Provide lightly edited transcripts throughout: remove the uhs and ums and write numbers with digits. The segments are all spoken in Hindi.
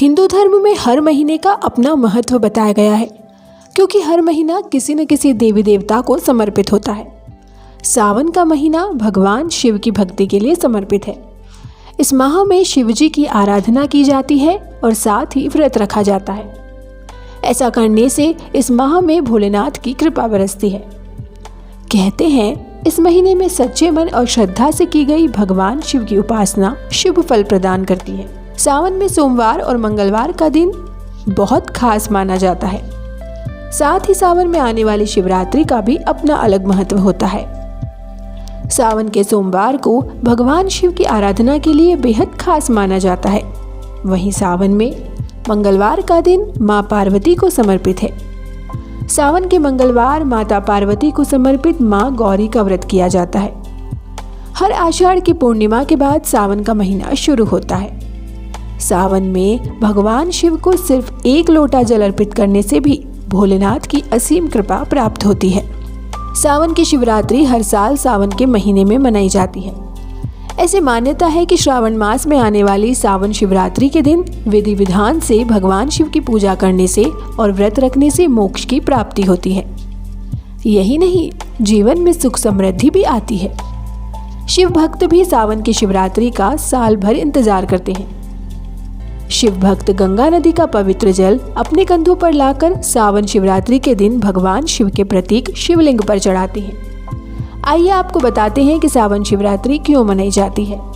हिंदू धर्म में हर महीने का अपना महत्व बताया गया है, क्योंकि हर महीना किसी न किसी देवी देवता को समर्पित होता है। सावन का महीना भगवान शिव की भक्ति के लिए समर्पित है। इस माह में शिव जी की आराधना की जाती है और साथ ही व्रत रखा जाता है। ऐसा करने से इस माह में भोलेनाथ की कृपा बरसती है। कहते हैं इस महीने में सच्चे मन और श्रद्धा से की गई भगवान शिव की उपासना शुभ फल प्रदान करती है। सावन में सोमवार और मंगलवार का दिन बहुत खास माना जाता है। साथ ही सावन में आने वाली शिवरात्रि का भी अपना अलग महत्व होता है। सावन के सोमवार को भगवान शिव की आराधना के लिए बेहद खास माना जाता है। वहीं सावन में मंगलवार का दिन मां पार्वती को समर्पित है। सावन के मंगलवार माता पार्वती को समर्पित मां गौरी का व्रत किया जाता है। हर आषाढ़ की पूर्णिमा के बाद सावन का महीना शुरू होता है। सावन में भगवान शिव को सिर्फ एक लोटा जल अर्पित करने से भी भोलेनाथ की असीम कृपा प्राप्त होती है। सावन की शिवरात्रि हर साल सावन के महीने में मनाई जाती है। ऐसे मान्यता है कि श्रावण मास में आने वाली सावन शिवरात्रि के दिन विधि विधान से भगवान शिव की पूजा करने से और व्रत रखने से मोक्ष की प्राप्ति होती है। यही नहीं, जीवन में सुख समृद्धि भी आती है। शिव भक्त भी सावन की शिवरात्रि का साल भर इंतजार करते हैं। शिव भक्त गंगा नदी का पवित्र जल अपने कंधों पर लाकर सावन शिवरात्रि के दिन भगवान शिव के प्रतीक शिवलिंग पर चढ़ाते हैं। आइए आपको बताते हैं कि सावन शिवरात्रि क्यों मनाई जाती है।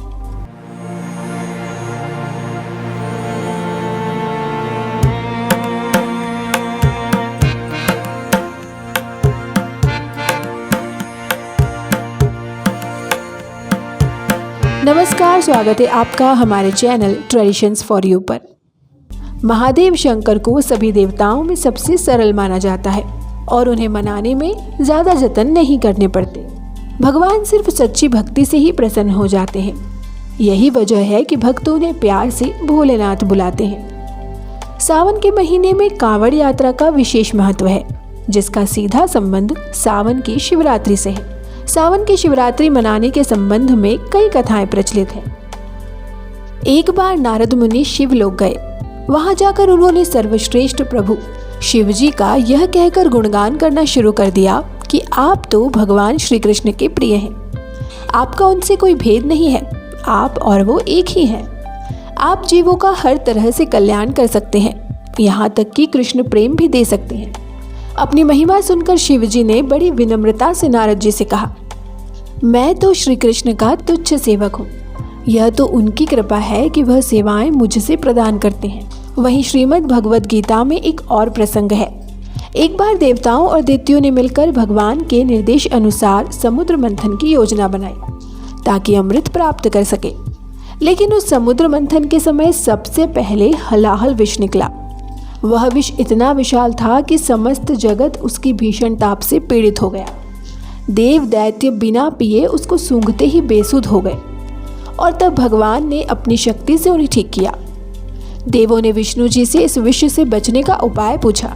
नमस्कार, स्वागत है आपका हमारे चैनल ट्रेडिशंस फॉर यू पर। महादेव शंकर को सभी देवताओं में सबसे सरल माना जाता है और उन्हें मनाने में ज़्यादा जतन नहीं करने पड़ते। भगवान सिर्फ सच्ची भक्ति से ही प्रसन्न हो जाते हैं। यही वजह है कि भक्त उन्हें प्यार से भोलेनाथ बुलाते हैं। सावन के महीने में कांवड़ यात्रा का विशेष महत्व है, जिसका सीधा संबंध सावन की शिवरात्रि से है। सावन की शिवरात्रि मनाने के संबंध में कई कथाएं प्रचलित हैं। एक बार नारद मुनि शिवलोक गए। वहां जाकर उन्होंने सर्वश्रेष्ठ प्रभु शिव जी का यह कहकर गुणगान करना शुरू कर दिया कि आप तो भगवान श्री कृष्ण के प्रिय हैं। आपका उनसे कोई भेद नहीं है। आप और वो एक ही हैं। आप जीवों का हर तरह से कल्याण कर सकते हैं, यहाँ तक कि कृष्ण प्रेम भी दे सकते हैं। अपनी महिमा सुनकर शिव जी ने बड़ी विनम्रता से नारद जी से कहा, मैं तो श्री कृष्ण का तुच्छ सेवक हूँ। यह तो उनकी कृपा है कि वह सेवाएं मुझसे प्रदान करते हैं। वहीं श्रीमद् भगवद गीता में एक और प्रसंग है। एक बार देवताओं और दैत्यों ने मिलकर भगवान के निर्देश अनुसार समुद्र मंथन की योजना बनाई ताकि अमृत प्राप्त कर सके। लेकिन उस समुद्र मंथन के समय सबसे पहले हलाहल विष निकला। वह विष इतना विशाल था कि समस्त जगत उसकी भीषण ताप से पीड़ित हो गया। देव दैत्य बिना पिए उसको सूंघते ही बेसुध हो गए और तब भगवान ने अपनी शक्ति से उन्हें ठीक किया। देवों ने विष्णु जी से इस विष से बचने का उपाय पूछा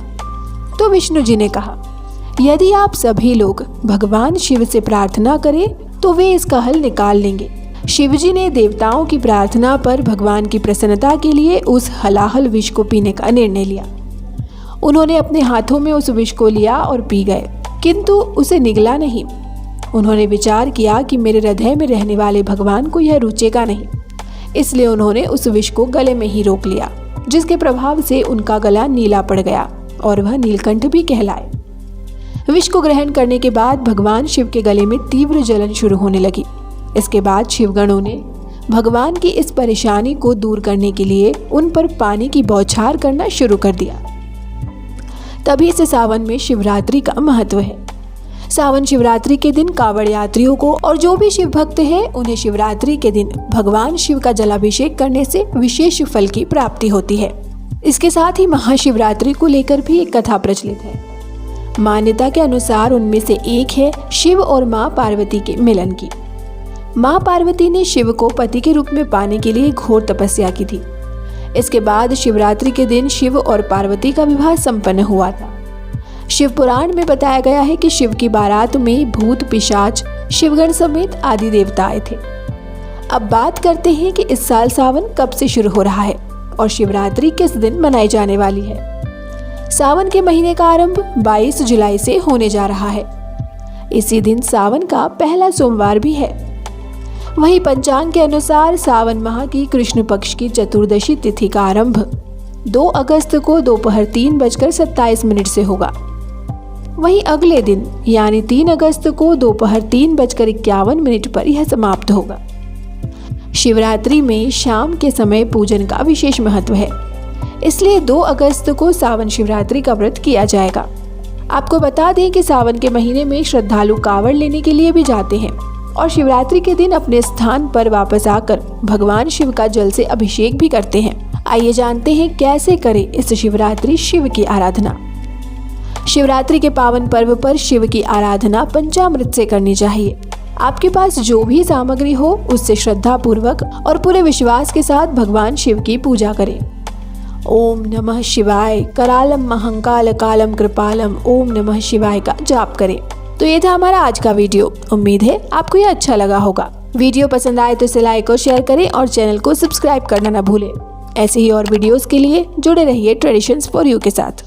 तो विष्णु जी ने कहा, यदि आप सभी लोग भगवान शिव से प्रार्थना करें तो वे इसका हल निकाल लेंगे। शिव जी ने देवताओं की प्रार्थना पर भगवान की प्रसन्नता के लिए उस हलाहल विष को पीने का निर्णय लिया। उन्होंने अपने हाथों में उस विष को लिया और पी गए, किंतु उसे निगला नहीं। उन्होंने विचार किया कि मेरे हृदय में रहने वाले भगवान को यह रुचेगा नहीं, इसलिए उन्होंने उस विष को गले में ही रोक लिया, जिसके प्रभाव से उनका गला नीला पड़ गया और वह नीलकंठ भी कहलाए। विष को ग्रहण करने के बाद भगवान शिव के गले में तीव्र जलन शुरू होने लगी। इसके बाद शिवगणों ने भगवान की इस परेशानी को दूर करने के लिए उन पर पानी की बौछार करना शुरू कर दिया। तभी से सावन में शिवरात्रि का महत्व है। सावन शिवरात्रि के दिन कांवड़ यात्रियों को और जो भी शिव भक्त हैं उन्हें शिवरात्रि के दिन भगवान शिव का जलाभिषेक करने से विशेष फल की प्राप्ति होती है। इसके साथ ही महाशिवरात्रि को लेकर भी एक कथा प्रचलित है। मान्यता के अनुसार उनमें से एक है शिव और मां पार्वती के मिलन की। मां पार्वती ने शिव को पति के रूप में पाने के लिए घोर तपस्या की थी। इसके बाद शिवरात्रि के दिन शिव और पार्वती का विवाह संपन्न हुआ था। शिव पुराण में बताया गया है कि शिव की बारात में भूत पिशाच शिवगण समेत आदि देवता आए थे। अब बात करते हैं कि इस साल सावन कब से शुरू हो रहा है और शिवरात्रि किस दिन मनाई जाने वाली है। सावन के महीने का आरंभ 22 जुलाई से होने जा रहा है। इसी दिन सावन का पहला सोमवार भी है। वहीं पंचांग के अनुसार सावन माह की कृष्ण पक्ष की चतुर्दशी तिथि का आरंभ 2 अगस्त को दोपहर 3:27 से होगा। वहीं अगले दिन यानी 3 अगस्त को दोपहर 3:51 पर यह समाप्त होगा। शिवरात्रि में शाम के समय पूजन का विशेष महत्व है, इसलिए 2 अगस्त को सावन शिवरात्रि का व्रत किया जाएगा। आपको बता दें कि सावन के महीने में श्रद्धालु कांवड़ लेने के लिए भी जाते हैं और शिवरात्रि के दिन अपने स्थान पर वापस आकर भगवान शिव का जल से अभिषेक भी करते हैं। आइए जानते हैं कैसे करें इस शिवरात्रि शिव की आराधना। शिवरात्रि के पावन पर्व पर शिव की आराधना पंचामृत से करनी चाहिए। आपके पास जो भी सामग्री हो उससे श्रद्धा पूर्वक और पूरे विश्वास के साथ भगवान शिव की पूजा करें। ओम नमः शिवाय करालम महंकाल कालम कृपालम ओम नमः शिवाय का जाप करें। तो ये था हमारा आज का वीडियो। उम्मीद है आपको ये अच्छा लगा होगा। वीडियो पसंद आए तो इसे लाइक और शेयर करें और चैनल को सब्सक्राइब करना ना भूलें। ऐसे ही और वीडियोस के लिए जुड़े रहिए ट्रेडिशंस फॉर यू के साथ।